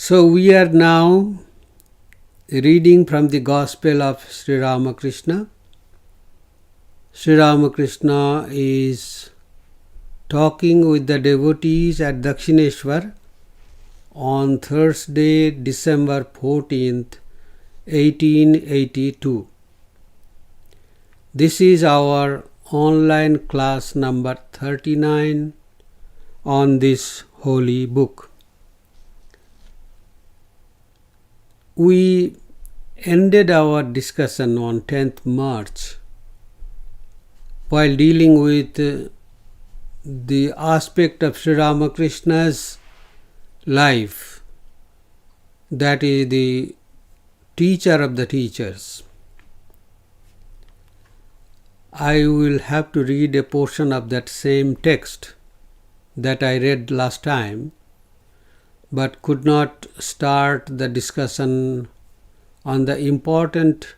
So we are now reading from the Gospel of Sri Ramakrishna. Sri Ramakrishna is talking with the devotees at Dakshineshwar on Thursday, December 14th, 1882. This is our online class number 39 on this holy book. We ended our discussion on 10th March while dealing with the aspect of Sri Ramakrishna's life, that is the teacher of the teachers. I will have to read a portion of that same text that I read last time, but could not start the discussion on the important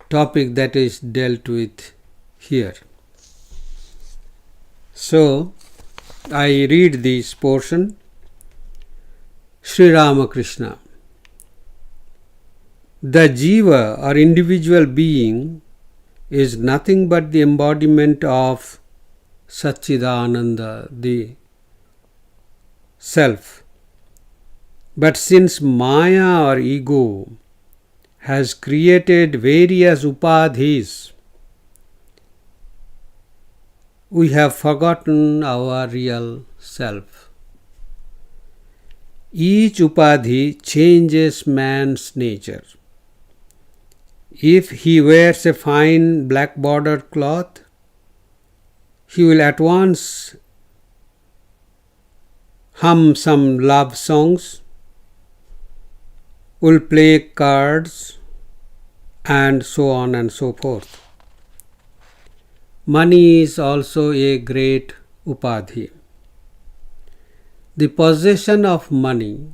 topic that is dealt with here. So, I read this portion. Sri Ramakrishna. The Jiva or individual being is nothing but the embodiment of Satchidananda, the Self. But since Maya or ego has created various Upadhis, we have forgotten our real self. Each Upadhi changes man's nature. If he wears a fine black bordered cloth, he will at once hum some love songs, will play cards, and so on and so forth. Money is also a great Upadhi. The possession of money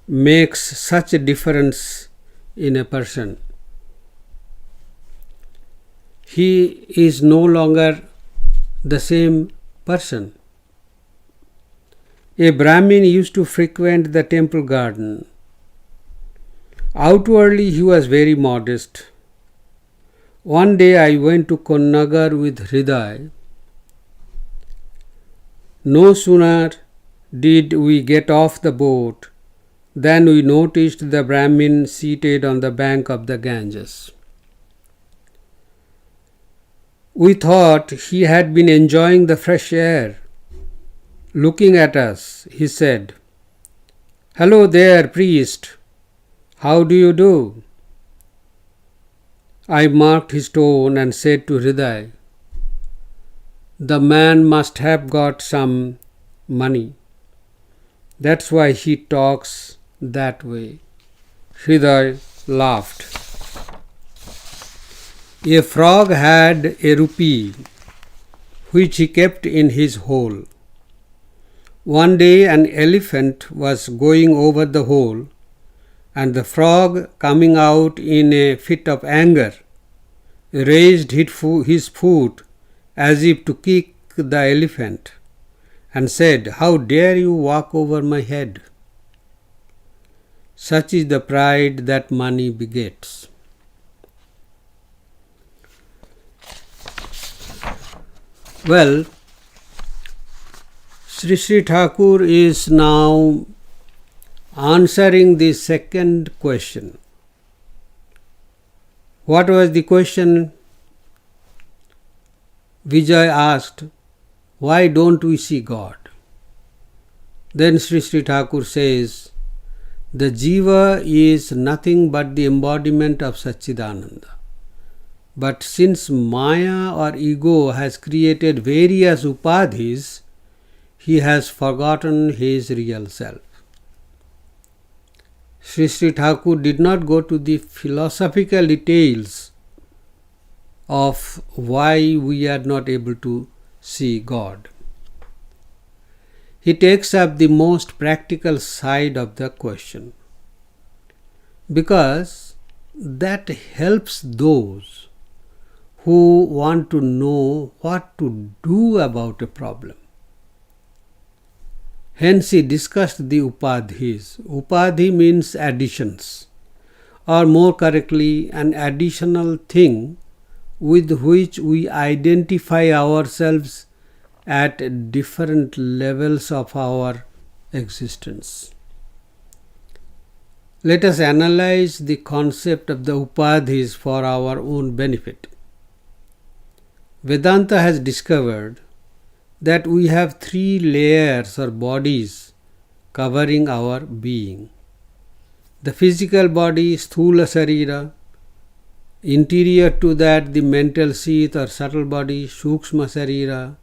makes such a difference in a person. He is no longer the same person. A Brahmin used to frequent the temple garden. Outwardly he was very modest. One day I went to Konnagar with Hriday. No sooner did we get off the boat than we noticed the Brahmin seated on the bank of the Ganges. We thought he had been enjoying the fresh air. Looking at us, he said, "Hello there, priest. How do you do?" I marked his tone and said to Hriday, "The man must have got some money. That's why he talks that way." Hriday laughed. A frog had a rupee which he kept in his hole. One day an elephant was going over the hole, and the frog, coming out in a fit of anger, raised his foot as if to kick the elephant, and said, "How dare you walk over my head?" Such is the pride that money begets. Well, Sri Thakur is now answering the second question. What was the question? Vijay asked, "Why don't we see God?" Then Sri Thakur says, the Jiva is nothing but the embodiment of Satchidananda. But since Maya or ego has created various Upadhis, he has forgotten his real self. Sri Thakur did not go to the philosophical details of why we are not able to see God. He takes up the most practical side of the question, because that helps those who want to know what to do about a problem. Hence he discussed the Upadhis. Upadhi means additions, or more correctly, an additional thing with which we identify ourselves at different levels of our existence. Let us analyze the concept of the Upadhis for our own benefit. Vedanta has discovered that we have three layers or bodies covering our being. The physical body, Sthula Sarira; interior to that, the mental sheath or subtle body, Sukshma Sarira;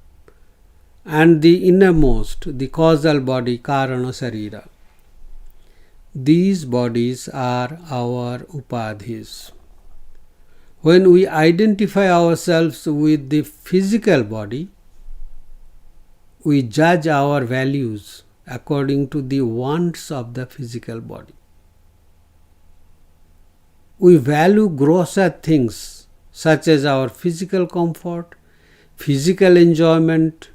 and the innermost, the causal body, Karana Sarira. These bodies are our Upadhis. When we identify ourselves with the physical body, we judge our values according to the wants of the physical body. We value grosser things such as our physical comfort, physical enjoyment,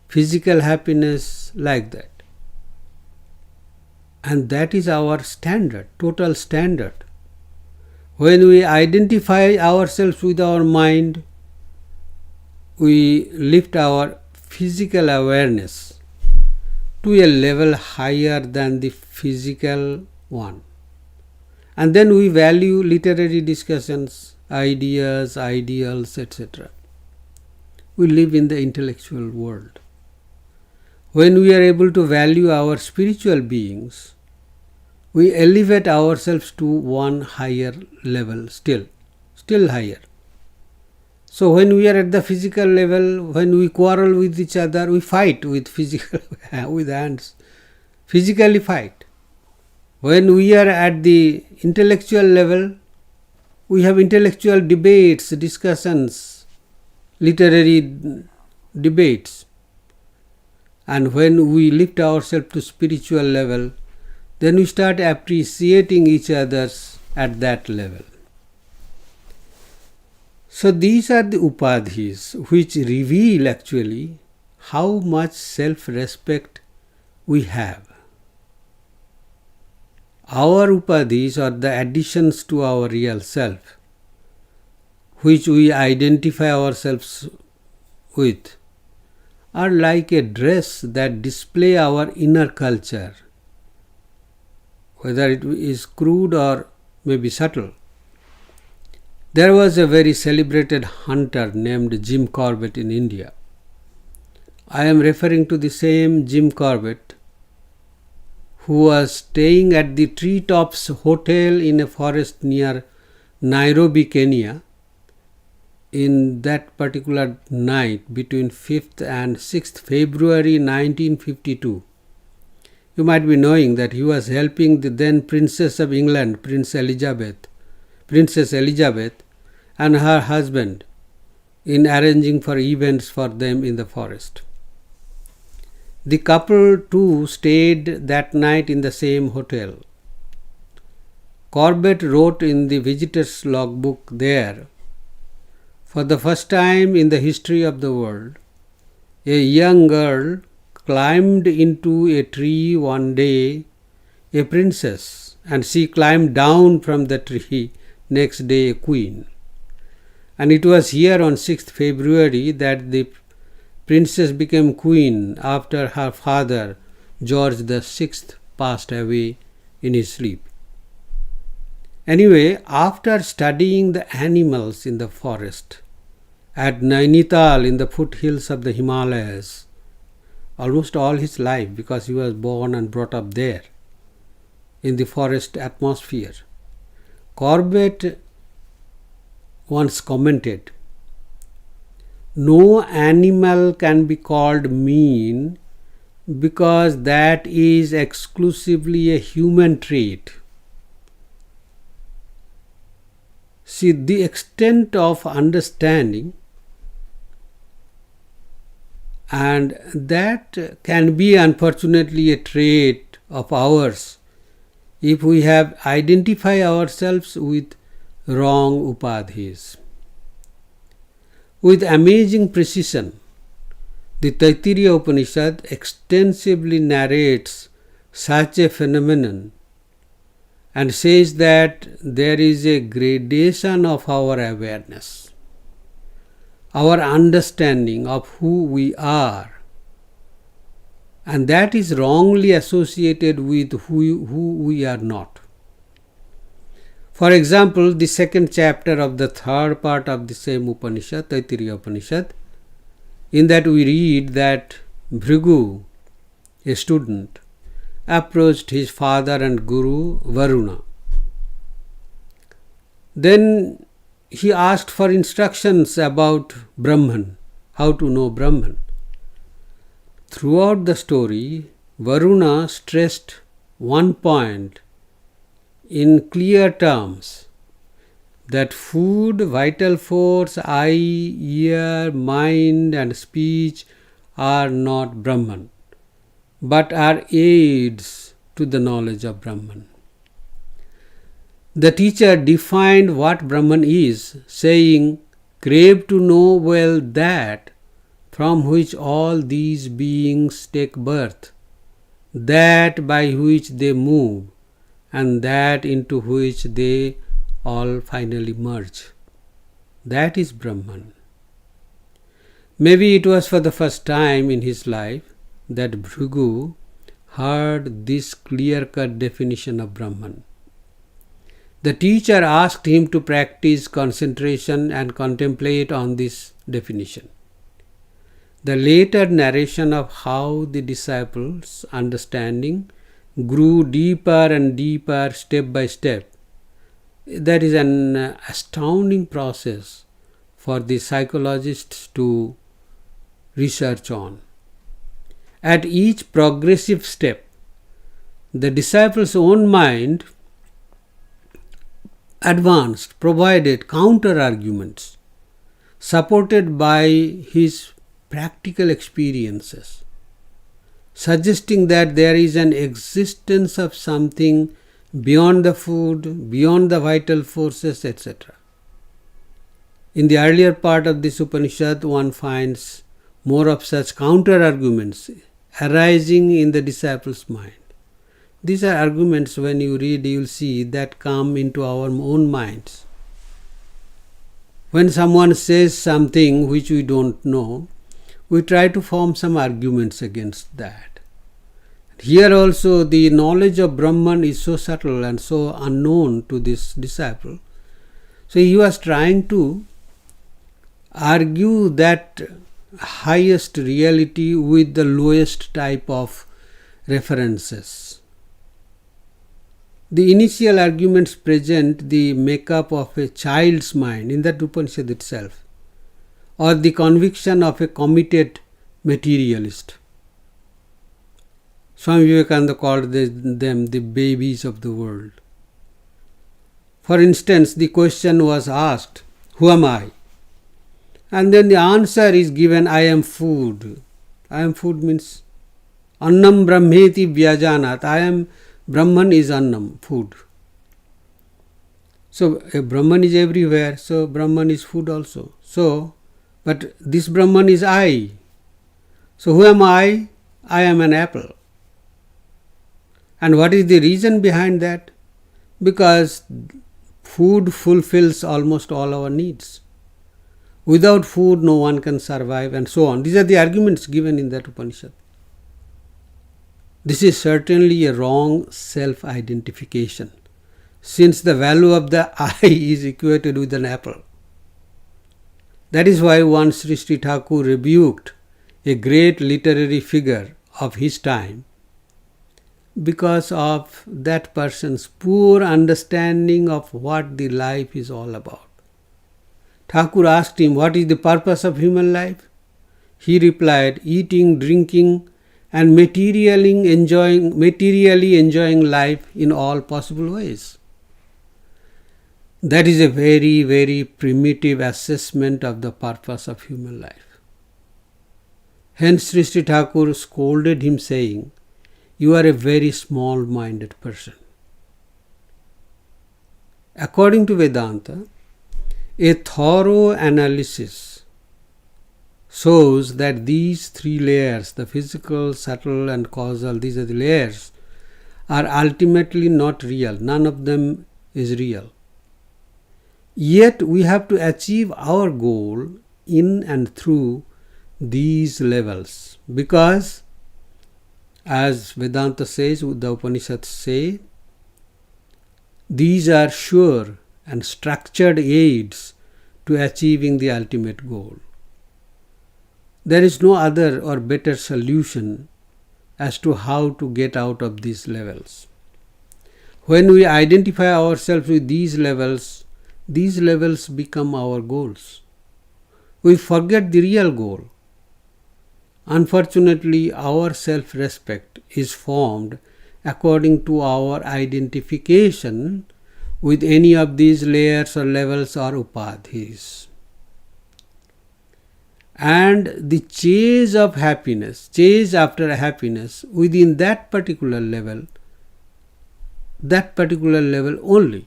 physical happiness, like that. And that is our standard, total standard. When we identify ourselves with our mind, we lift our physical awareness to a level higher than the physical one. And then we value literary discussions, ideas, ideals, etc. We live in the intellectual world. When we are able to value our spiritual beings, we elevate ourselves to one higher level, still higher. So when we are at the physical level, when we quarrel with each other, we fight with with hands, physically fight. When we are at the intellectual level, we have intellectual debates, discussions, literary debates. And when we lift ourselves to spiritual level, then we start appreciating each other at that level. So these are the Upadhis which reveal actually how much self-respect we have. Our Upadhis are the additions to our real self, which we identify ourselves with, are like a dress that display our inner culture, whether it is crude or maybe subtle. There was a very celebrated hunter named Jim Corbett in India. I am referring to the same Jim Corbett who was staying at the Treetops Hotel in a forest near Nairobi, Kenya, in that particular night between 5th and 6th February 1952. You might be knowing that he was helping the then Princess of England, Princess Elizabeth, and her husband in arranging for events for them in the forest. The couple too stayed that night in the same hotel. Corbett wrote in the visitor's logbook there, for the first time in the history of the world, a young girl climbed into a tree one day, a princess, and she climbed down from the tree next day, a queen. And it was here on 6th February that the princess became queen after her father, George VI, passed away in his sleep. Anyway, after studying the animals in the forest at Nainital in the foothills of the Himalayas, almost all his life, because he was born and brought up there in the forest atmosphere, Corbett once commented, "No animal can be called mean because that is exclusively a human trait. See, the extent of understanding, and that can be unfortunately a trait of ours if we have identified ourselves with wrong Upadhis. With amazing precision, The Taittiriya Upanishad extensively narrates such a phenomenon and says that there is a gradation of our awareness, our understanding of who we are, and that is wrongly associated with who we are not. For example, the second chapter of the third part of the same Upanishad, Taittiriya Upanishad, in that we read that Bhrigu, a student, approached his father and guru Varuna. Then he asked for instructions about Brahman, how to know Brahman. Throughout the story, Varuna stressed one point in clear terms, that food, vital force, eye, ear, mind and speech are not Brahman, but are aids to the knowledge of Brahman. The teacher defined what Brahman is, saying, crave to know well that from which all these beings take birth, that by which they move, and that into which they all finally merge. That is Brahman. Maybe it was for the first time in his life that Bhrigu heard this clear-cut definition of Brahman. The teacher asked him to practice concentration and contemplate on this definition. The later narration of how the disciples' understanding grew deeper and deeper step by step, that is an astounding process for the psychologists to research on. At each progressive step, the disciple's own mind advanced, provided counter arguments, supported by his practical experiences, suggesting that there is an existence of something beyond the food, beyond the vital forces, etc. In the earlier part of this Upanishad, one finds more of such counter-arguments arising in the disciple's mind. These are arguments, when you read, you will see, that come into our own minds. When someone says something which we don't know, we try to form some arguments against that. Here also the knowledge of Brahman is so subtle and so unknown to this disciple. So he was trying to argue that highest reality with the lowest type of references. The initial arguments present the makeup of a child's mind in that Upanishad itself, or the conviction of a committed materialist. Swami Vivekananda called them the babies of the world. For instance, the question was asked, who am I? And then the answer is given, I am food. I am food means annam brahmeti vyajanat. I am, Brahman is annam, food. So Brahman is everywhere, so Brahman is food also. So, but this Brahman is I. So who am I? I am an apple. And what is the reason behind that? Because food fulfills almost all our needs. Without food, no one can survive, and so on. These are the arguments given in that Upanishad. This is certainly a wrong self-identification, since the value of the I is equated with an apple. That is why once Sri Thakur rebuked a great literary figure of his time because of that person's poor understanding of what the life is all about. Thakur asked him, what is the purpose of human life? He replied, eating, drinking and materially enjoying life in all possible ways. That is a very, very primitive assessment of the purpose of human life. Hence Sri Thakur scolded him, saying, you are a very small-minded person. According to Vedanta, a thorough analysis shows that these three layers, the physical, subtle and causal, these are the layers, are ultimately not real. None of them is real. Yet we have to achieve our goal in and through these levels, because as Vedanta says, the Upanishads say, these are sure and structured aids to achieving the ultimate goal. There is no other or better solution as to how to get out of these levels. When we identify ourselves with these levels become our goals. We forget the real goal. Unfortunately, our self-respect is formed according to our identification with any of these layers or levels or upadhis. And the chase of happiness, chase after happiness within that particular level only,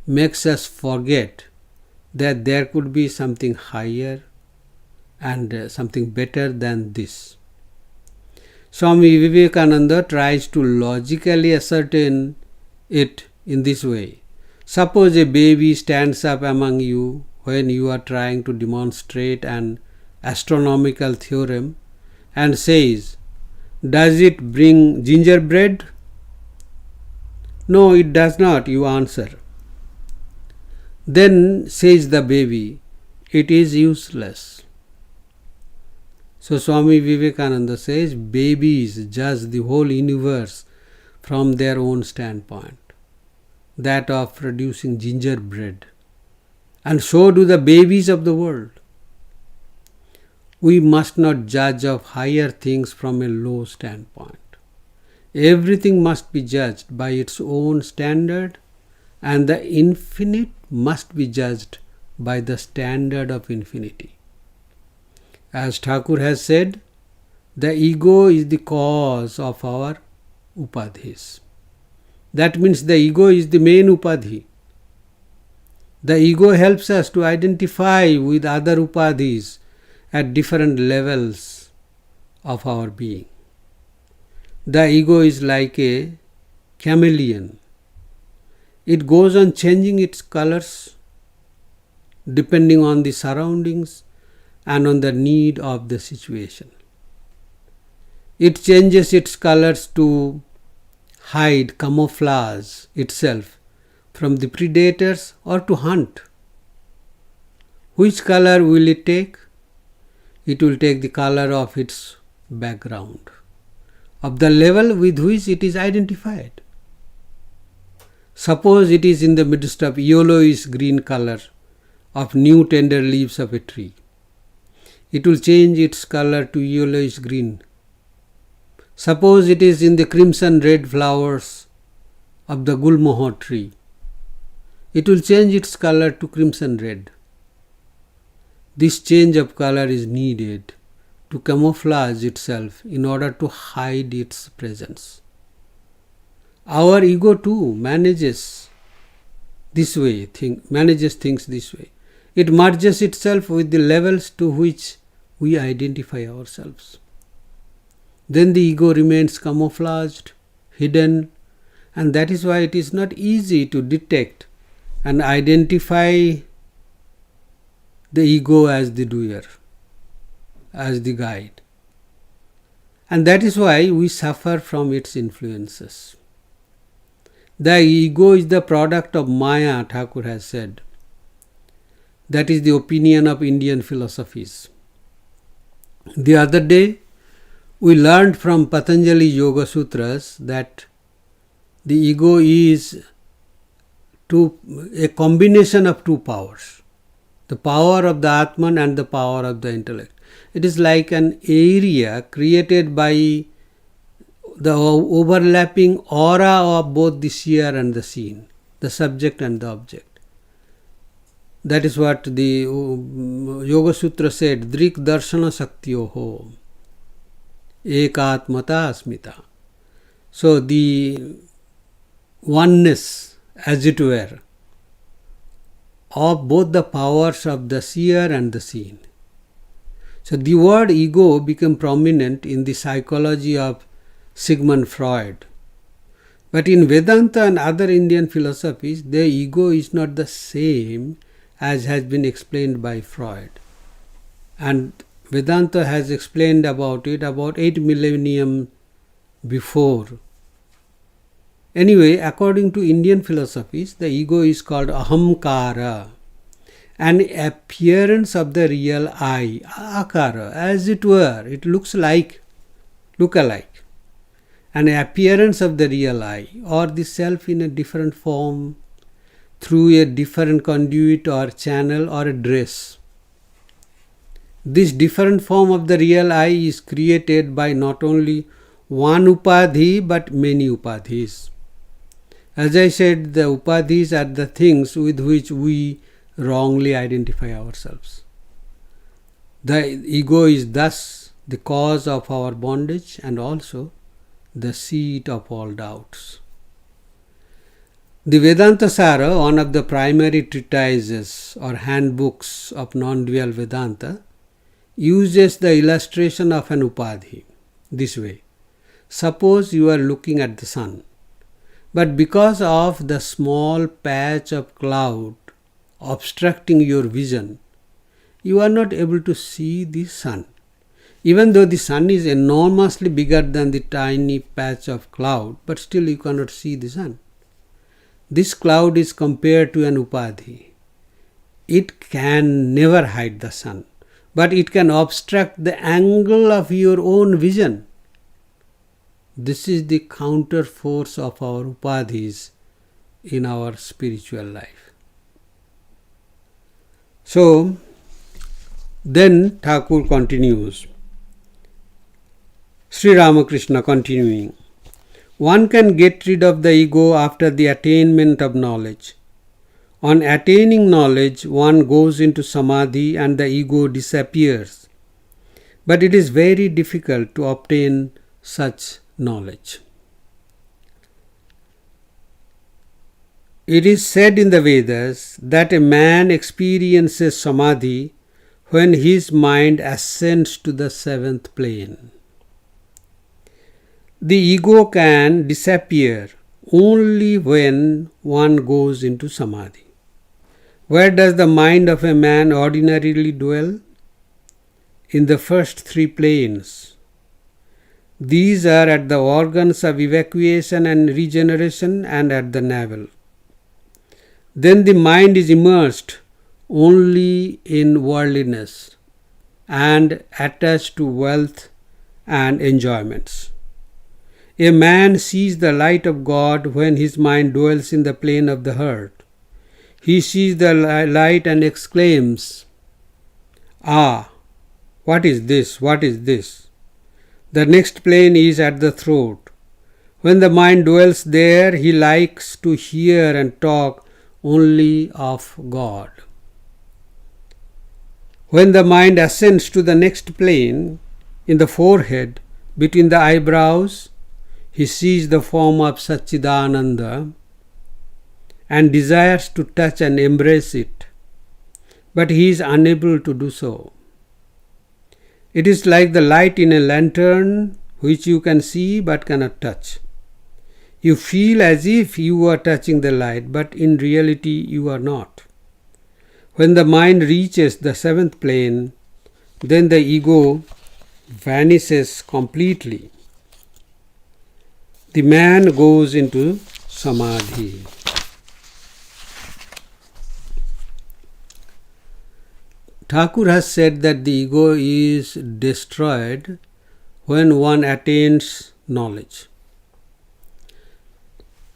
makes us forget that there could be something higher and something better than this. Swami Vivekananda tries to logically ascertain it in this way. Suppose a baby stands up among you when you are trying to demonstrate an astronomical theorem and says, "Does it bring gingerbread?" "No, it does not," you answer. Then says the baby, "It is useless." So Swami Vivekananda says, babies judge the whole universe from their own standpoint, that of producing gingerbread. And so do the babies of the world. We must not judge of higher things from a low standpoint. Everything must be judged by its own standard, and the infinite must be judged by the standard of infinity. As Thakur has said, the ego is the cause of our upadhis. That means the ego is the main upadhi. The ego helps us to identify with other upadhis at different levels of our being. The ego is like a chameleon. It goes on changing its colors depending on the surroundings and on the need of the situation. It changes its colors to hide, camouflage itself from the predators or to hunt. Which color will it take? It will take the color of its background, of the level with which it is identified. Suppose it is in the midst of yellowish green color of new tender leaves of a tree. It will change its color to yellowish green. Suppose it is in the crimson red flowers of the gulmohar tree. It will change its color to crimson red. This change of color is needed to camouflage itself in order to hide its presence. Our ego too manages things this way. It merges itself with the levels to which we identify ourselves. Then the ego remains camouflaged, hidden, and that is why it is not easy to detect and identify the ego as the doer, as the guide. And that is why we suffer from its influences. The ego is the product of Maya, Thakur has said. That is the opinion of Indian philosophies. The other day, we learned from Patanjali Yoga Sutras that the ego is a combination of two powers, the power of the Atman and the power of the intellect. It is like an area created by the overlapping aura of both the seer and the seen, the subject and the object. That is what the Yoga Sutra said, Drik Darshana Saktyoho, Ekatmata Asmita. So the oneness, as it were, of both the powers of the seer and the seen. So the word ego became prominent in the psychology of Sigmund Freud. But in Vedanta and other Indian philosophies, the ego is not the same as has been explained by Freud. And Vedanta has explained about it about 8 millennium before. Anyway, according to Indian philosophies, the ego is called ahamkara, an appearance of the real I, akara, as it were, it looks like, look-alike, an appearance of the real I, or the self in a different form, through a different conduit or channel or a dress. This different form of the real I is created by not only one upadhi but many upadhis. As I said, the upadhis are the things with which we wrongly identify ourselves. The ego is thus the cause of our bondage and also the seat of all doubts. The Vedanta Sara, one of the primary treatises or handbooks of non-dual Vedanta, uses the illustration of an upadhi this way. Suppose you are looking at the sun, but because of the small patch of cloud obstructing your vision, you are not able to see the sun. Even though the sun is enormously bigger than the tiny patch of cloud, but still you cannot see the sun. This cloud is compared to an upadhi. It can never hide the sun, but it can obstruct the angle of your own vision. This is the counter force of our upadhis in our spiritual life. So, then Thakur continues. Sri Ramakrishna continuing. One can get rid of the ego after the attainment of knowledge. On attaining knowledge, one goes into samadhi and the ego disappears. But it is very difficult to obtain such knowledge. It is said in the Vedas that a man experiences samadhi when his mind ascends to the seventh plane. The ego can disappear only when one goes into samadhi. Where does the mind of a man ordinarily dwell? In the first three planes. These are at the organs of evacuation and regeneration and at the navel. Then the mind is immersed only in worldliness and attached to wealth and enjoyments. A man sees the light of God when his mind dwells in the plane of the heart. He sees the light and exclaims, "Ah, what is this? What is this?" The next plane is at the throat. When the mind dwells there, he likes to hear and talk only of God. When the mind ascends to the next plane, in the forehead, between the eyebrows, he sees the form of Satchidananda and desires to touch and embrace it, but he is unable to do so. It is like the light in a lantern which you can see but cannot touch. You feel as if you are touching the light, but in reality you are not. When the mind reaches the seventh plane, then the ego vanishes completely. The man goes into samadhi. Thakur has said that the ego is destroyed when one attains knowledge.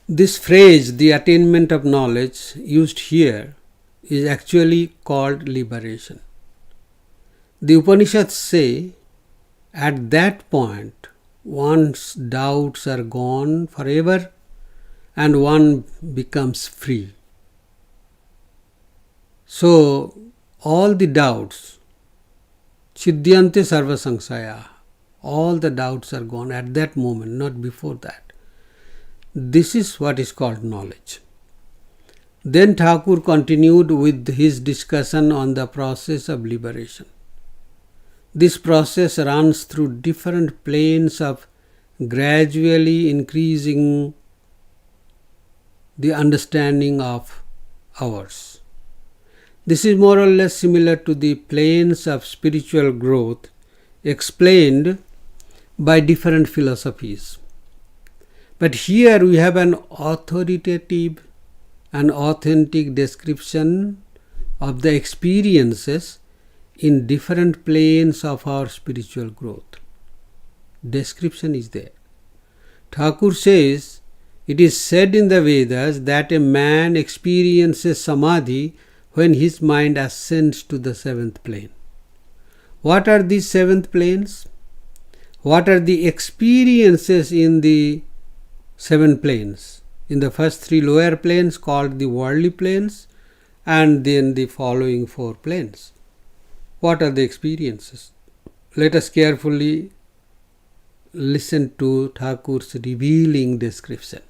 This phrase, the attainment of knowledge, used here is actually called liberation. The Upanishads say, at that point, one's doubts are gone forever and one becomes free. So, all the doubts, Chidyante Sarva Sangsaya, all the doubts are gone at that moment, not before that. This is what is called knowledge. Then Thakur continued with his discussion on the process of liberation. This process runs through different planes of gradually increasing the understanding of ours. This is more or less similar to the planes of spiritual growth explained by different philosophies. But here we have an authoritative and authentic description of the experiences in different planes of our spiritual growth. Description is there. Thakur says, it is said in the Vedas that a man experiences samadhi when his mind ascends to the seventh plane. What are these seventh planes? What are the experiences in the seven planes? In the first three lower planes called the worldly planes, and then the following four planes. What are the experiences? Let us carefully listen to Thakur's revealing description.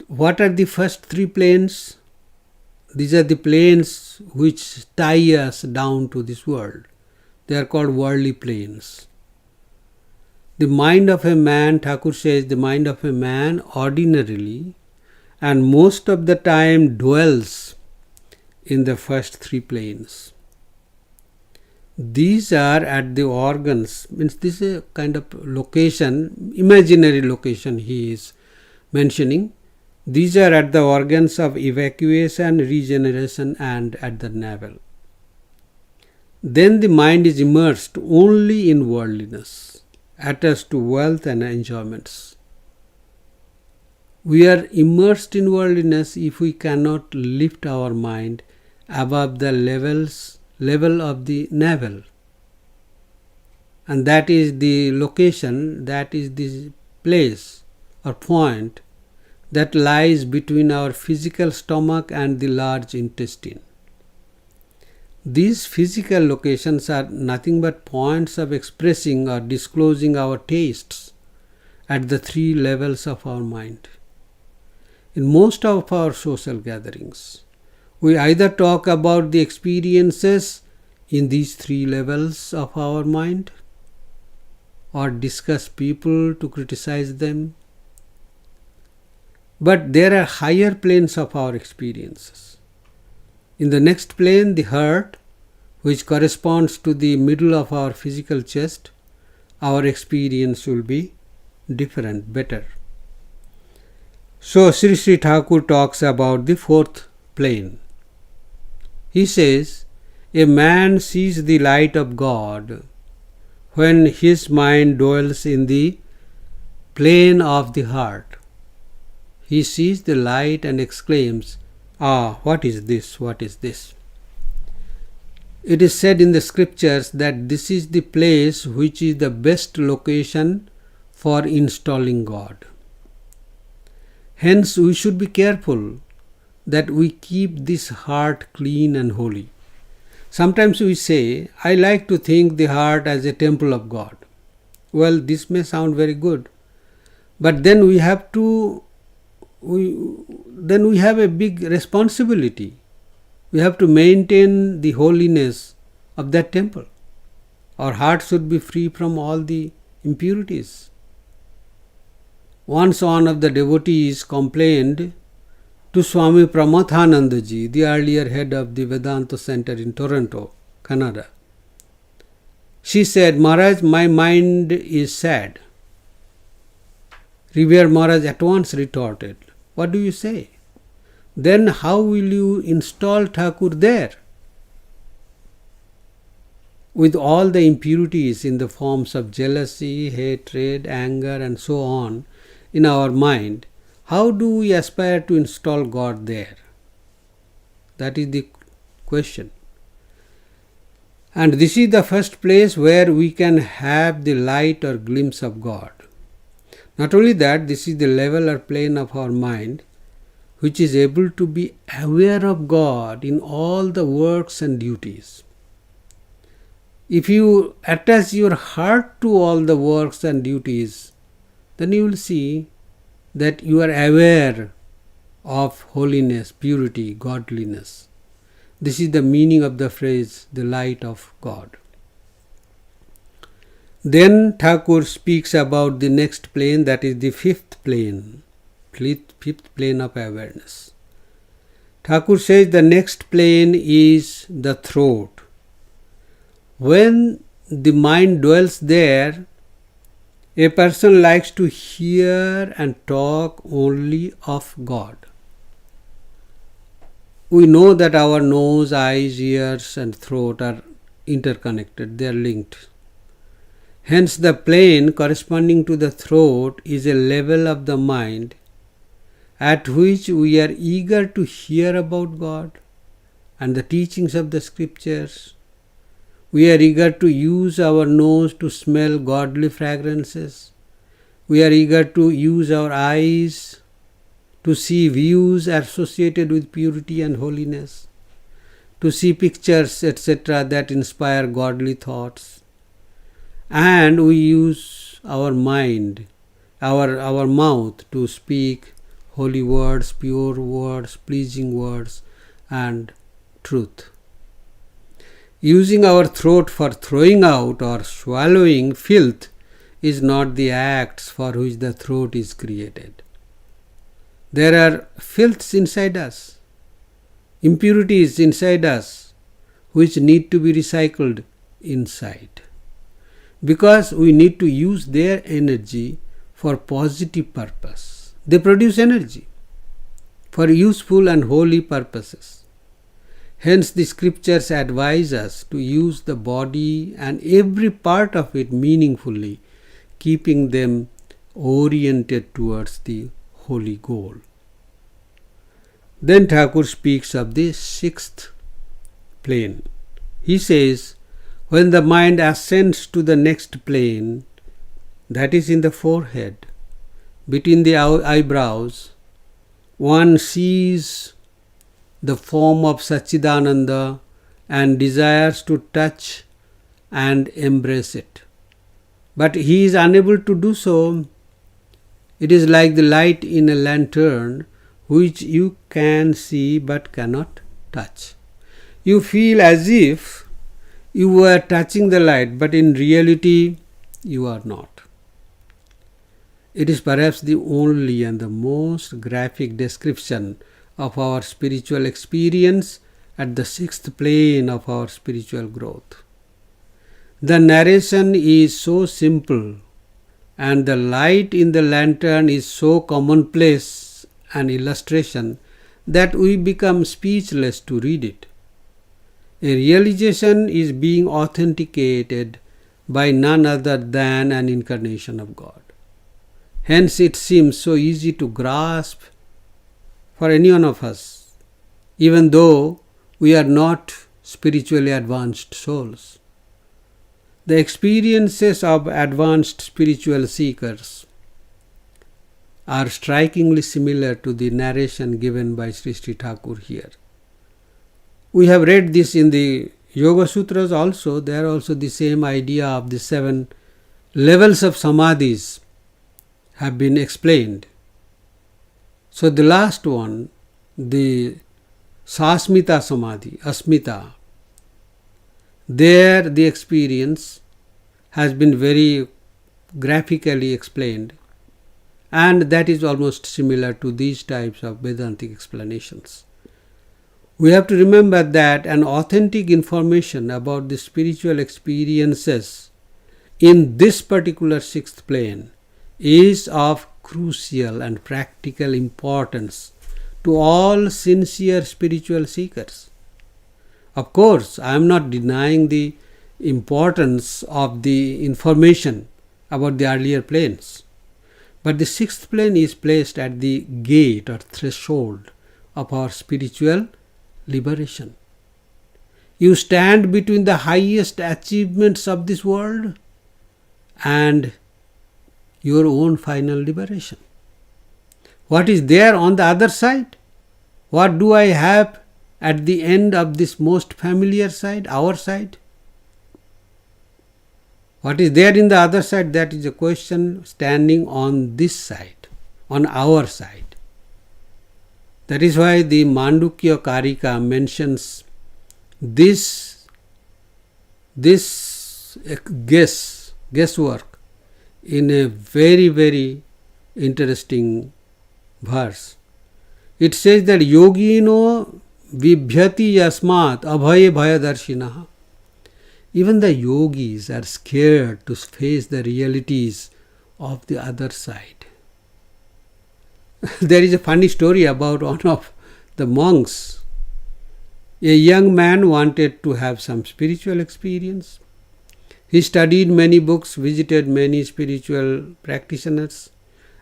What are the first three planes? These are the planes which tie us down to this world. They are called worldly planes. The mind of a man, Thakur says, the mind of a man ordinarily and most of the time dwells in the first three planes. These are at the organs, means this is a kind of location, imaginary location he is mentioning. These are at the organs of evacuation, regeneration, and at the navel. Then the mind is immersed only in worldliness, attached to wealth and enjoyments. We are immersed in worldliness if we cannot lift our mind above the level of the navel. And that is the location, that is the place or point that lies between our physical stomach and the large intestine. These physical locations are nothing but points of expressing or disclosing our tastes at the three levels of our mind. In most of our social gatherings, we either talk about the experiences in these three levels of our mind or discuss people to criticize them. But there are higher planes of our experiences. In the next plane, the heart, which corresponds to the middle of our physical chest, our experience will be different, better. So Sri Sri Thakur talks about the fourth plane. He says, a man sees the light of God when his mind dwells in the plane of the heart. He sees the light and exclaims, "Ah, what is this? What is this?" It is said in the scriptures that this is the place which is the best location for installing God. Hence, we should be careful that we keep this heart clean and holy. Sometimes we say, I like to think the heart as a temple of God. Well, this may sound very good, but then we have a big responsibility. We have to maintain the holiness of that temple. Our heart should be free from all the impurities. Once one of the devotees complained to Swami Pramathananda ji, the earlier head of the Vedanta Center in Toronto, Canada. She said, "Maharaj, my mind is sad." Revered Maharaj at once retorted, "What do you say? Then how will you install Thakur there? With all the impurities in the forms of jealousy, hatred, anger, and so on in our mind, how do we aspire to install God there?" That is the question. And this is the first place where we can have the light or glimpse of God. Not only that, this is the level or plane of our mind which is able to be aware of God in all the works and duties. If you attach your heart to all the works and duties, then you will see that you are aware of holiness, purity, godliness. This is the meaning of the phrase, the light of God. Then Thakur speaks about the next plane, that is the fifth plane of awareness. Thakur says the next plane is the throat. When the mind dwells there, a person likes to hear and talk only of God. We know that our nose, eyes, ears and throat are interconnected, they are linked. Hence the plane corresponding to the throat is a level of the mind at which we are eager to hear about God and the teachings of the scriptures. We are eager to use our nose to smell godly fragrances. We are eager to use our eyes to see views associated with purity and holiness, to see pictures, etc., that inspire godly thoughts. And we use our mind, our mouth to speak holy words, pure words, pleasing words, and truth. Using our throat for throwing out or swallowing filth is not the acts for which the throat is created. There are filths inside us, impurities inside us, which need to be recycled inside. Because we need to use their energy for positive purpose. They produce energy for useful and holy purposes. Hence the scriptures advise us to use the body and every part of it meaningfully, keeping them oriented towards the holy goal. Then Thakur speaks of the sixth plane. He says, when the mind ascends to the next plane, that is in the forehead, between the eyebrows, one sees the form of Satchidananda and desires to touch and embrace it. But he is unable to do so. It is like the light in a lantern which you can see but cannot touch. You feel as if you were touching the light, but in reality you are not. It is perhaps the only and the most graphic description of our spiritual experience at the sixth plane of our spiritual growth. The narration is so simple and the light in the lantern is so commonplace an illustration that we become speechless to read it. A realization is being authenticated by none other than an incarnation of God. Hence it seems so easy to grasp for any one of us, even though we are not spiritually advanced souls. The experiences of advanced spiritual seekers are strikingly similar to the narration given by Sri Thakur here. We have read this in the Yoga Sutras also. There also the same idea of the 7 levels of samadhis have been explained. So the last one, the Sasmita Samadhi, Asmita, there the experience has been very graphically explained, and that is almost similar to these types of Vedantic explanations. We have to remember that an authentic information about the spiritual experiences in this particular sixth plane is of crucial and practical importance to all sincere spiritual seekers. Of course, I am not denying the importance of the information about the earlier planes, but the sixth plane is placed at the gate or threshold of our spiritual liberation. You stand between the highest achievements of this world and your own final liberation. What is there on the other side? What do I have at the end of this most familiar side, our side? What is there in the other side? That is a question standing on this side, on our side. That is why the Mandukya Karika mentions this guesswork in a very, very interesting verse. It says that yogino vibhyati yasmat abhaye bhayadarshinaha. Even the yogis are scared to face the realities of the other side. There is a funny story about one of the monks. A young man wanted to have some spiritual experience. He studied many books, visited many spiritual practitioners,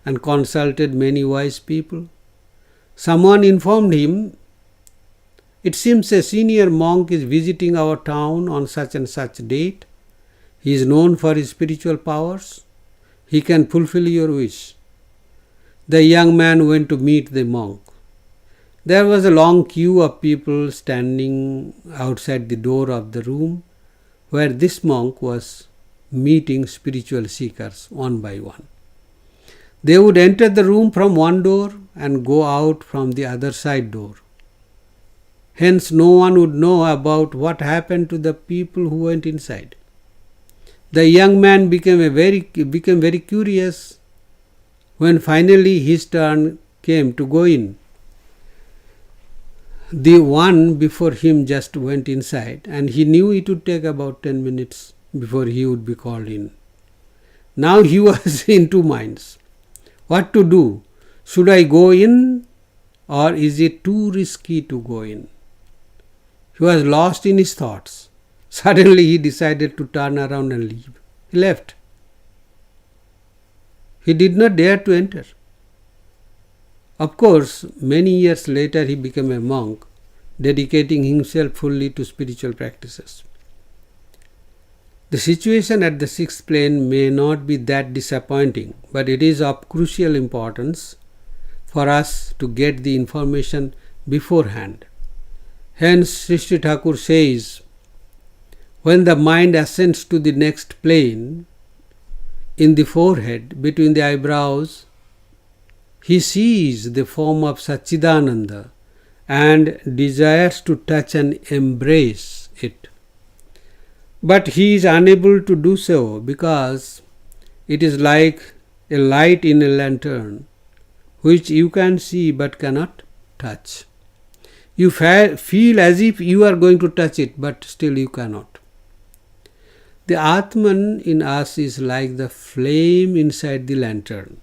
and consulted many wise people. Someone informed him, "It seems a senior monk is visiting our town on such and such date. He is known for his spiritual powers. He can fulfill your wish." The young man went to meet the monk. There was a long queue of people standing outside the door of the room where this monk was meeting spiritual seekers one by one. They would enter the room from one door and go out from the other side door. Hence, no one would know about what happened to the people who went inside. The young man became very curious when finally his turn came to go in. The one before him just went inside, and he knew it would take about 10 minutes before he would be called in. Now he was in two minds. What to do? Should I go in, or is it too risky to go in? He was lost in his thoughts. Suddenly he decided to turn around and leave. He left. He did not dare to enter. Of course, many years later he became a monk, dedicating himself fully to spiritual practices. The situation at the sixth plane may not be that disappointing, but it is of crucial importance for us to get the information beforehand. Hence, Sri Thakur says, when the mind ascends to the next plane, in the forehead, between the eyebrows, he sees the form of Satchidananda and desires to touch and embrace it. But he is unable to do so because it is like a light in a lantern which you can see but cannot touch. You feel as if you are going to touch it, but still you cannot. The Atman in us is like the flame inside the lantern.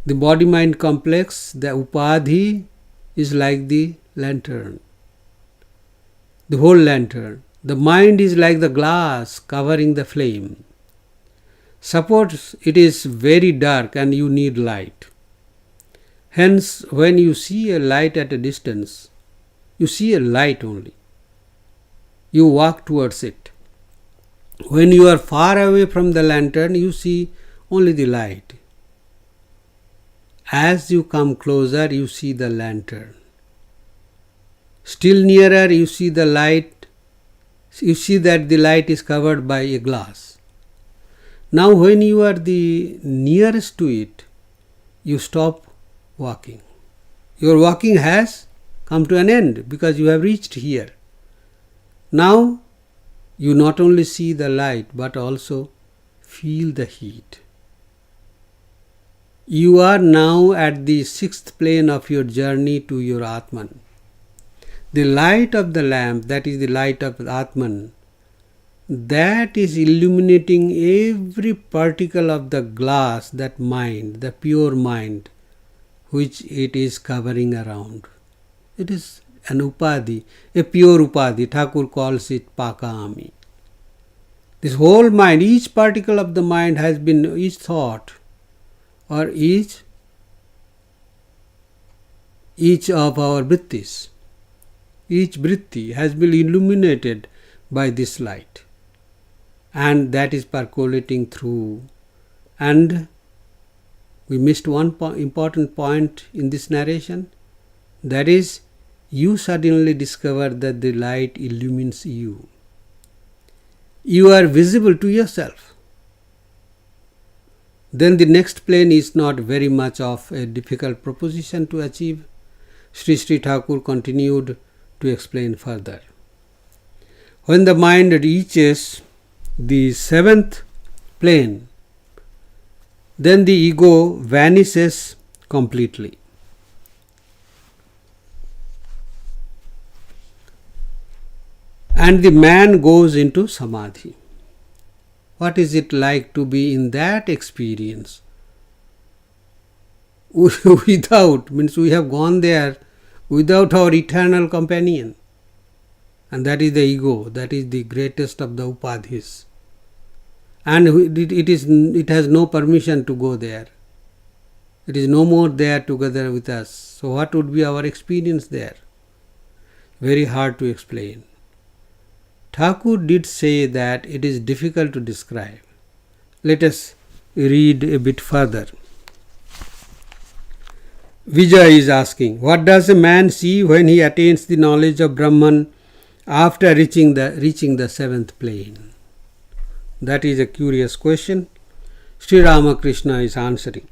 The body-mind complex, the Upadhi, is like the lantern, the whole lantern. The mind is like the glass covering the flame. Suppose it is very dark and you need light. Hence, when you see a light at a distance, you see a light only. You walk towards it. When you are far away from the lantern, you see only the light. As you come closer, you see the lantern. Still nearer, you see the light. You see that the light is covered by a glass. Now, when you are the nearest to it, you stop walking. Your walking has come to an end because you have reached here. Now, you not only see the light but also feel the heat. You are now at the sixth plane of your journey to your Atman. The light of the lamp, that is the light of Atman, that is illuminating every particle of the glass, that mind, the pure mind, which it is covering around. It is an Upadhi, a pure Upadhi. Thakur calls it Pakami. This whole mind, each particle of the mind has been, each thought or each of our vrittis, each vritti has been illuminated by this light, and that is percolating through. And we missed one important point in this narration, that is, you suddenly discover that the light illumines you. You are visible to yourself. Then the next plane is not very much of a difficult proposition to achieve. Sri Thakur continued to explain further. When the mind reaches the seventh plane, then the ego vanishes completely. And the man goes into samadhi. What is it like to be in that experience? Without, means we have gone there without our eternal companion. And that is the ego, that is the greatest of the upadhis. And it has no permission to go there. It is no more there together with us. So what would be our experience there? Very hard to explain. Thakur did say that it is difficult to describe. Let us read a bit further. Vijay is asking, what does a man see when he attains the knowledge of Brahman after reaching the seventh plane? That is a curious question. Sri Ramakrishna is answering.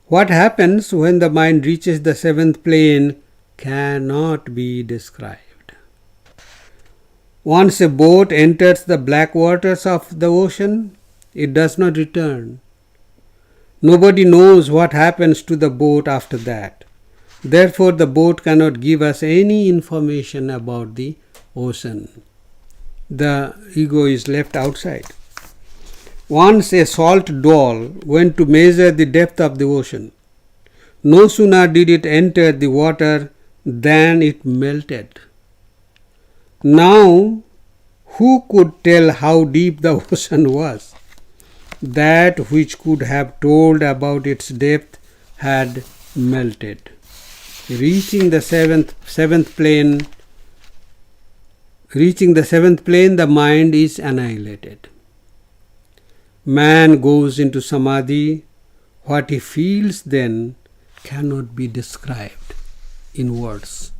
What happens when the mind reaches the seventh plane cannot be described. Once a boat enters the black waters of the ocean, it does not return. Nobody knows what happens to the boat after that. Therefore, the boat cannot give us any information about the ocean. The ego is left outside. Once a salt doll went to measure the depth of the ocean. No sooner did it enter the water than it melted. Now, who could tell how deep the ocean was? That which could have told about its depth had melted. Reaching the seventh plane, the mind is annihilated. Man goes into samadhi. What he feels then cannot be described in words.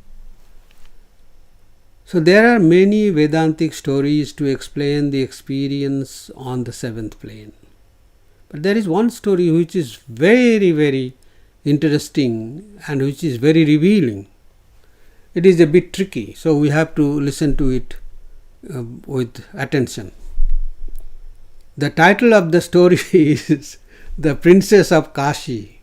So there are many Vedantic stories to explain the experience on the seventh plane. But there is one story which is very, very interesting and which is very revealing. It is a bit tricky, so we have to listen to it with attention. The title of the story is The Princess of Kashi.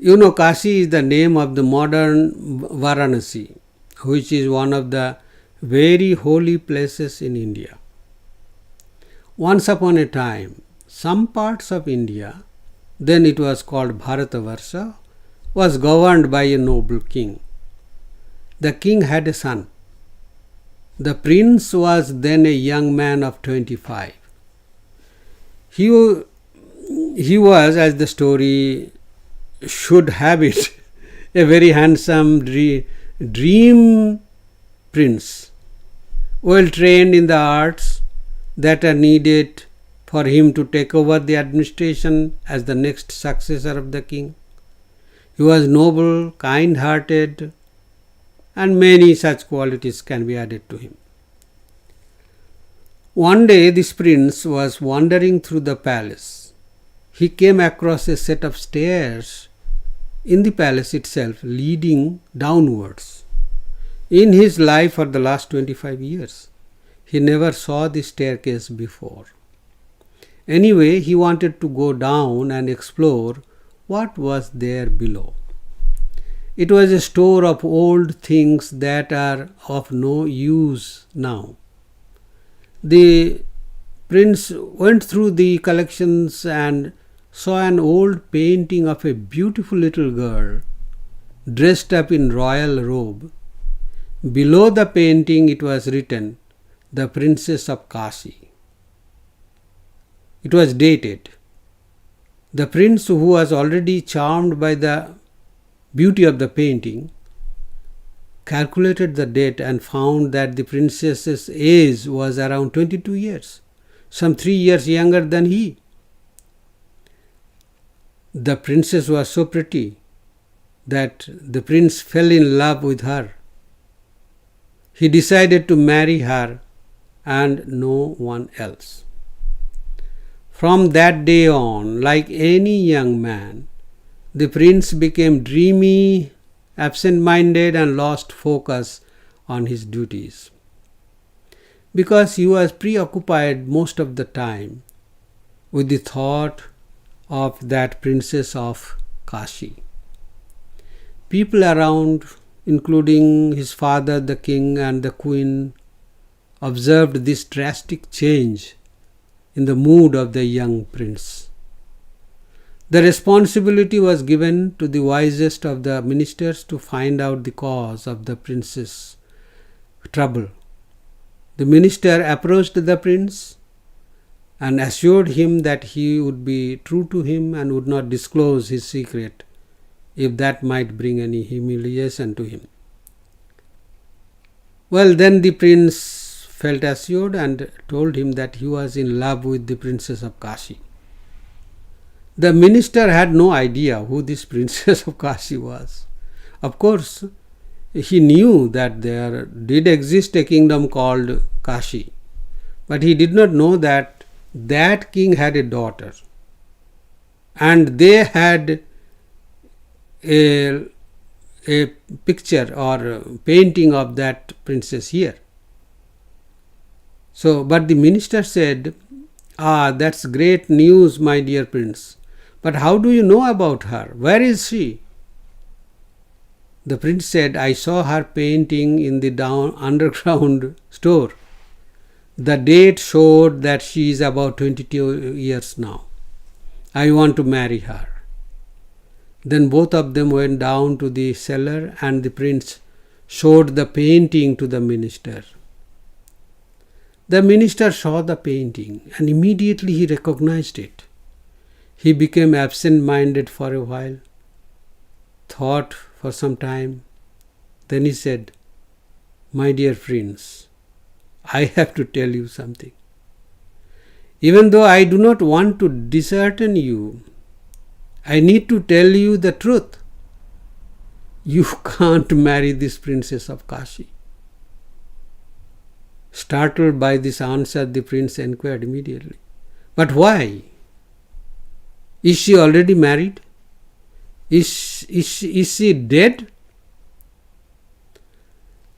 You know, Kashi is the name of the modern Varanasi, which is one of the very holy places in India. Once upon a time, some parts of India, then it was called Bharatavarsha, was governed by a noble king. The king had a son. The prince was then a young man of 25. He was, as the story should have it, a very handsome dream prince, well trained in the arts that are needed for him to take over the administration as the next successor of the king. He was noble, kind-hearted, and many such qualities can be added to him. One day this prince was wandering through the palace. He came across a set of stairs in the palace itself leading downwards. In his life for the last 25 years, he never saw the staircase before. Anyway, he wanted to go down and explore what was there below. It was a store of old things that are of no use now. The prince went through the collections and saw an old painting of a beautiful little girl dressed up in royal robe. Below the painting it was written, "The Princess of Kashi." It was dated. The prince, who was already charmed by the beauty of the painting, calculated the date and found that the princess's age was around 22 years, some 3 years younger than he. The princess was so pretty that the prince fell in love with her. He decided to marry her and no one else. From that day on, like any young man, the prince became dreamy, absent-minded, and lost focus on his duties. because he was preoccupied most of the time with the thought of that princess of Kashi. People around, including his father, the king, and the queen, observed this drastic change in the mood of the young prince. The responsibility was given to the wisest of the ministers to find out the cause of the prince's trouble. The minister approached the prince and assured him that he would be true to him and would not disclose his secret if that might bring any humiliation to him. Well, then the prince felt assured and told him that he was in love with the princess of Kashi. The minister had no idea who this princess of Kashi was. Of course, he knew that there did exist a kingdom called Kashi, but he did not know that that king had a daughter, and they had a picture or painting of that princess here. So, but the minister said, that's great news, my dear prince. But how do you know about her? Where is she? The prince said, I saw her painting in the underground store. The date showed that she is about 22 years now. I want to marry her. Then both of them went down to the cellar and the prince showed the painting to the minister. The minister saw the painting and immediately he recognized it. He became absent-minded for a while, thought for some time. Then he said, my dear prince, I have to tell you something. Even though I do not want to dishearten you, I need to tell you the truth. You can't marry this princess of Kashi. Startled by this answer, the prince inquired immediately, but why? Is she already married? Is she dead?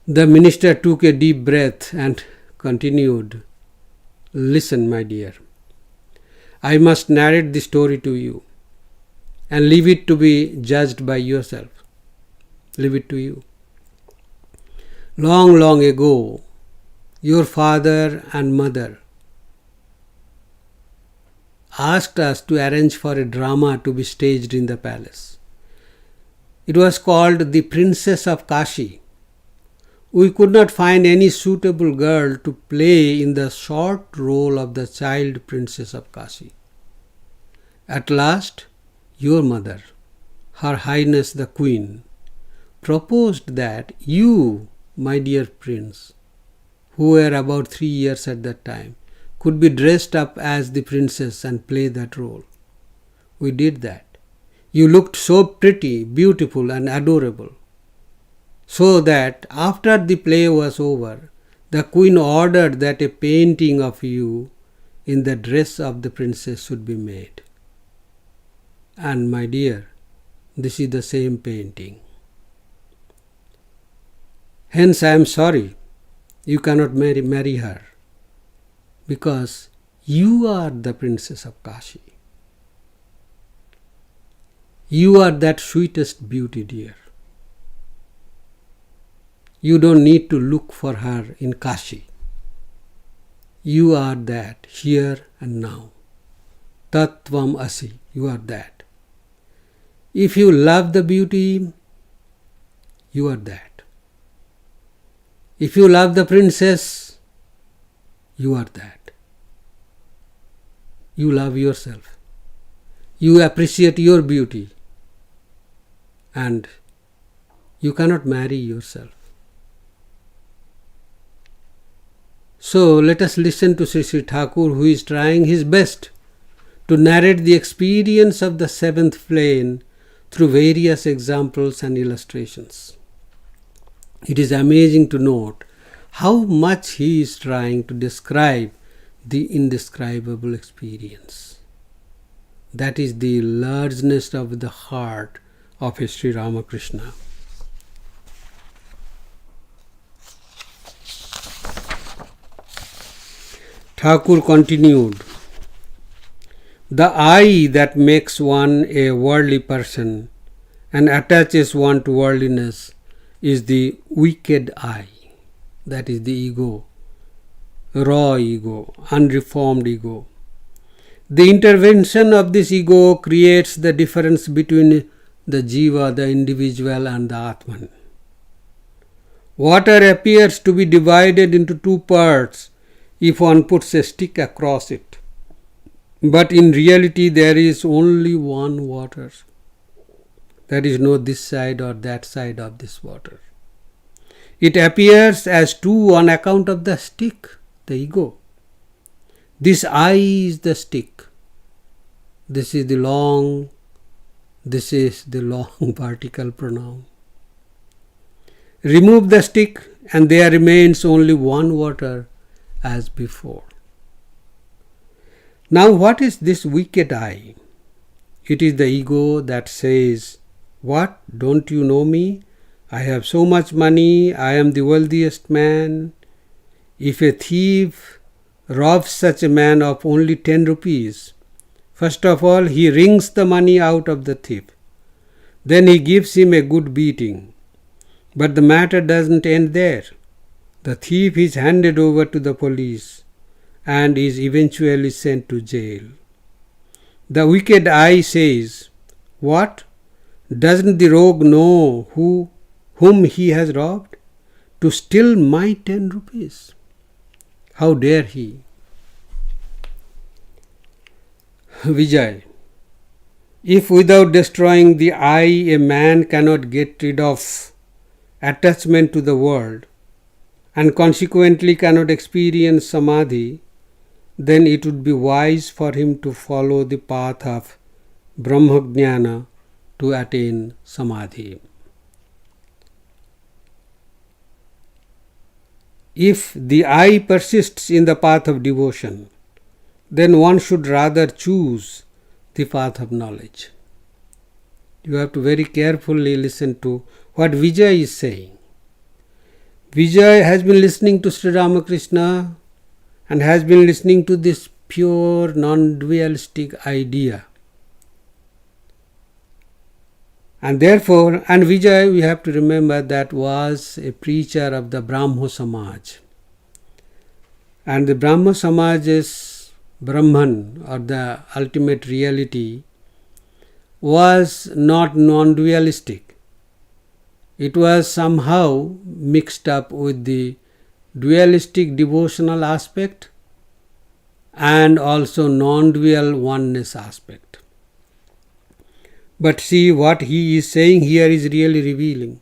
The minister took a deep breath and continued, listen, my dear. I must narrate the story to you and leave it to be judged by yourself. Leave it to you. Long, long ago, your father and mother asked us to arrange for a drama to be staged in the palace. It was called The Princess of Kashi. We could not find any suitable girl to play in the short role of the child princess of Kashi. At last, your mother, Her Highness the Queen, proposed that you, my dear prince, who were about 3 years at that time, could be dressed up as the princess and play that role. We did that. You looked so pretty, beautiful and adorable, so that after the play was over, the queen ordered that a painting of you in the dress of the princess should be made. And my dear, this is the same painting. Hence I am sorry you cannot marry her, because you are the princess of Kashi. You are that sweetest beauty, dear. You don't need to look for her in Kashi. You are that here and now. Tattvam asi, you are that. If you love the beauty, you are that. If you love the princess, you are that. You love yourself. You appreciate your beauty. And you cannot marry yourself. So let us listen to Sri Thakur, who is trying his best to narrate the experience of the seventh plane through various examples and illustrations. It is amazing to note how much he is trying to describe the indescribable experience. That is the largeness of the heart of Sri Ramakrishna. Thakur continued, the I that makes one a worldly person and attaches one to worldliness is the wicked I, that is the ego, raw ego, unreformed ego. The intervention of this ego creates the difference between the jiva, the individual, and the Atman. Water appears to be divided into two parts if one puts a stick across it. But in reality there is only one water. There is no this side or that side of this water. It appears as two on account of the stick, the ego. This I is the stick. This is the long particle pronoun. Remove the stick and there remains only one water as before. Now what is this wicked I? It is the ego that says, what, don't you know me? I have so much money, I am the wealthiest man. If a thief robs such a man of only 10 rupees, first of all he wrings the money out of the thief. Then he gives him a good beating. But the matter doesn't end there. The thief is handed over to the police and is eventually sent to jail. The wicked I says, what? Doesn't the rogue know whom he has robbed? To steal my 10 rupees. How dare he? Vijay, if without destroying the I a man cannot get rid of attachment to the world and consequently cannot experience samadhi, then it would be wise for him to follow the path of Brahmajnana to attain samadhi. If the I persists in the path of devotion, then one should rather choose the path of knowledge. You have to very carefully listen to what Vijay is saying. Vijay has been listening to Sri Ramakrishna and has been listening to this pure non-dualistic idea. And therefore, and Vijay, we have to remember, that was a preacher of the Brahmo Samaj. And the Brahmo Samaj's Brahman, or the ultimate reality, was not non-dualistic. It was somehow mixed up with the dualistic devotional aspect and also non-dual oneness aspect. But see, what he is saying here is really revealing.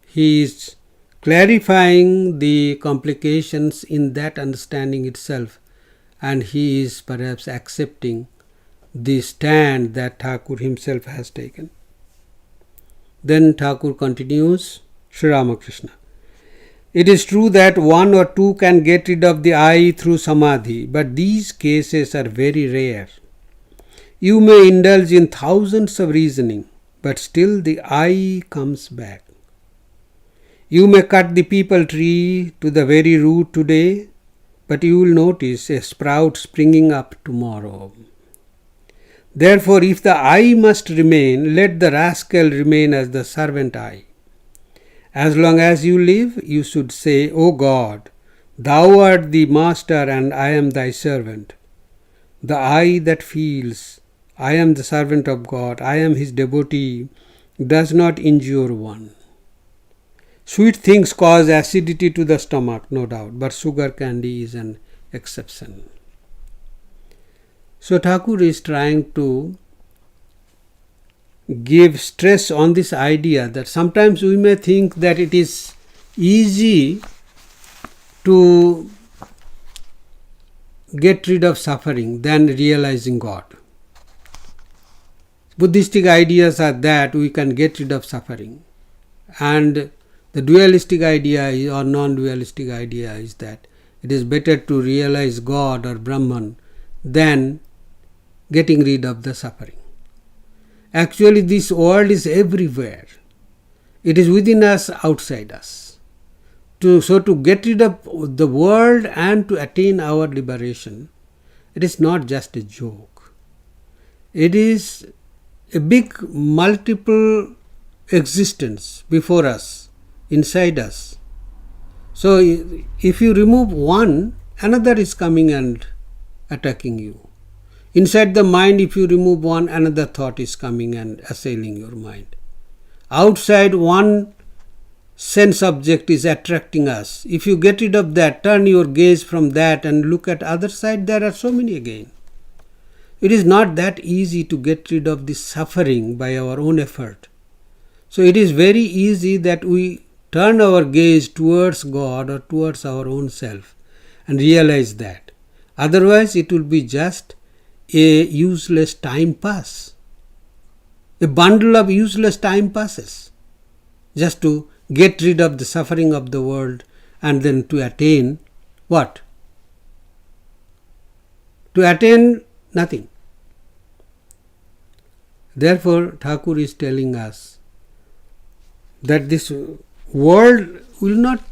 He is clarifying the complications in that understanding itself, and he is perhaps accepting the stand that Thakur himself has taken. Then Thakur continues, Sri Ramakrishna. It is true that one or two can get rid of the I through samadhi, but these cases are very rare. You may indulge in thousands of reasoning, but still the I comes back. You may cut the peepal tree to the very root today, but you will notice a sprout springing up tomorrow. Therefore, if the I must remain, let the rascal remain as the servant I. As long as you live, you should say, O God, Thou art the master and I am thy servant. The I that feels, I am the servant of God, I am his devotee, does not injure one. Sweet things cause acidity to the stomach, no doubt, but sugar candy is an exception. So Thakur is trying to give stress on this idea that sometimes we may think that it is easy to get rid of suffering than realizing God. Buddhistic ideas are that we can get rid of suffering, and the dualistic idea or non-dualistic idea is that it is better to realize God or Brahman than getting rid of the suffering. Actually, this world is everywhere. It is within us, outside us. to get rid of the world and to attain our liberation, it is not just a joke. It is a big multiple existence before us, inside us. So if you remove one, another is coming and attacking you. Inside the mind, if you remove one, another thought is coming and assailing your mind. Outside, one sense object is attracting us. If you get rid of that, turn your gaze from that and look at other side, there are so many again. It is not that easy to get rid of this suffering by our own effort. So it is very easy that we turn our gaze towards God or towards our own self and realize that. Otherwise, it will be just a useless time pass. A bundle of useless time passes. Just to get rid of the suffering of the world and then to attain what? To attain nothing. Therefore, Thakur is telling us that this world will not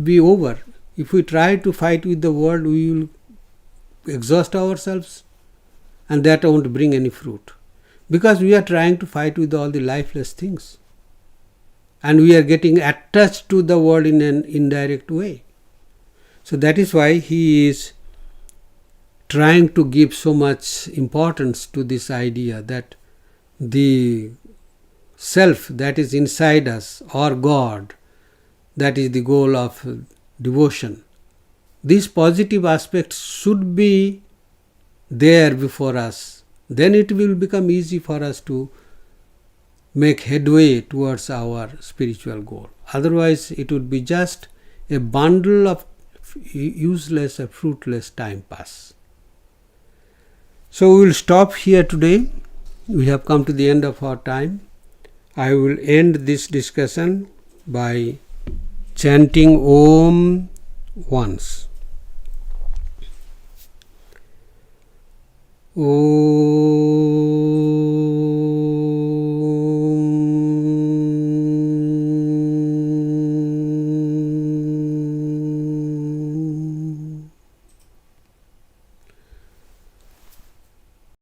be over. If we try to fight with the world, we will exhaust ourselves and that won't bring any fruit. Because we are trying to fight with all the lifeless things. And we are getting attached to the world in an indirect way. So that is why he is trying to give so much importance to this idea that the self that is inside us, or God, that is the goal of devotion. These positive aspects should be there before us. Then it will become easy for us to make headway towards our spiritual goal. Otherwise, it would be just a bundle of useless, fruitless time pass. So we will stop here today. We have come to the end of our time. I will end this discussion by chanting Om once. Om